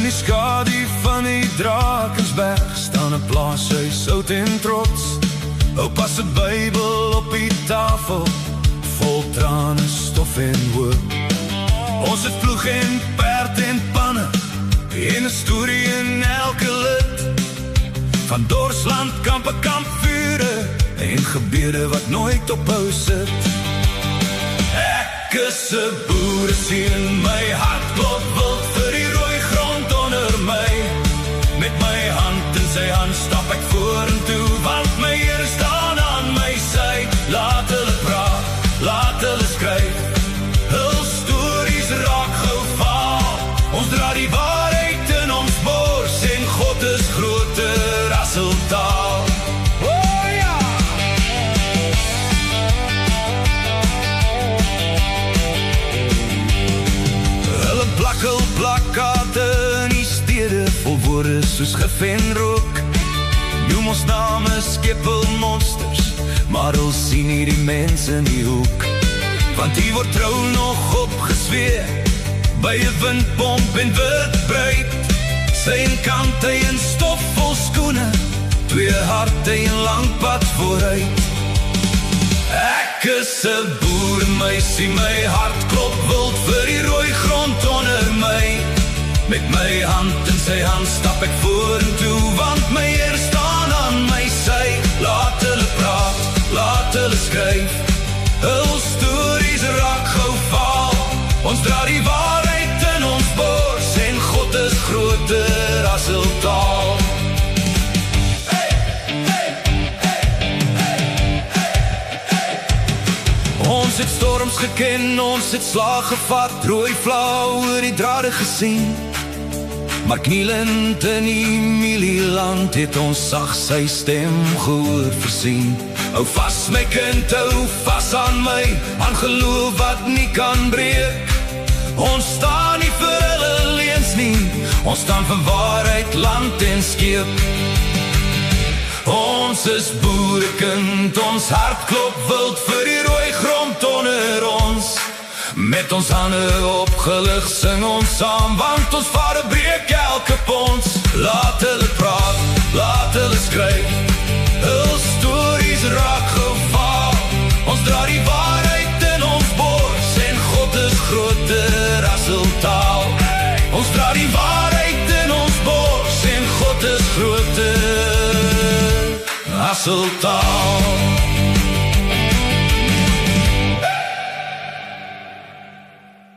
die skadu van die Drakensberg staan 'n plaashuis oud en trots. Oupa se Bybel op die tafel, vol trane, stof en hoop. Ons het ploeg en perd en panne, en 'n storie in elke lid. Van Dorsland, kampe, kampvure, en gebede wat nooit ophou sit. Ek is 'n boeresien, my hart klop wild vir die rooi grond onder my. Met my hand in sy hand stap ek vorentoe, want my Here staan aan my sy. Laat hulle praat, laat hulle skryf, hul stories raak gou vaal. Ons dra die waarheid in ons bors, en God is groter as hul taal. Oh ja! Hulle plak hul plakkate in die stede, vol woorde soos gif en rook. Noem ons name skepelmonsters, maar hulle sien nie die mense in die hoek. Want die word trou nog opgesweer, by 'n windpomp en wit bruid. Sy en kante en stof vol skoene, twee harte en lang pad vooruit. Ek is 'n boeremeisie, my hart klop wild vir die rooi grond onder my. Met my hand in sy hand stap ek vorentoe, want my Here staan aan my sy. Laat hulle praat, laat hulle skryf, hul stories raak gou vaal. Ons dra die waarheid in ons bors, en God is groter as hul taal. Hey, hey, hey, hey, hey, hey. Ons het storms geken, ons het slag gevat, rooi flauw oor die drade gesien. Maar knielend in die mielieland het ons sag sy stem gehoor versien. Hou vas my kind, hou vas aan my, aan geloof wat nie kan breek. Ons staan nie vir hulle leens nie, ons staan vir waarheid, land en skeep. Ons is boerekind, ons hart klop wild vir die rooi grond onder ons. Met ons hande opgelig sing ons saam, want ons Vader breek elke pons. Laat hulle praat, laat hulle skryf, hul stories raak gou vaal. Ons dra die waarheid in ons bors, en God is groter as hul taal. Ons dra die waarheid in ons bors, en God is groter as hul taal.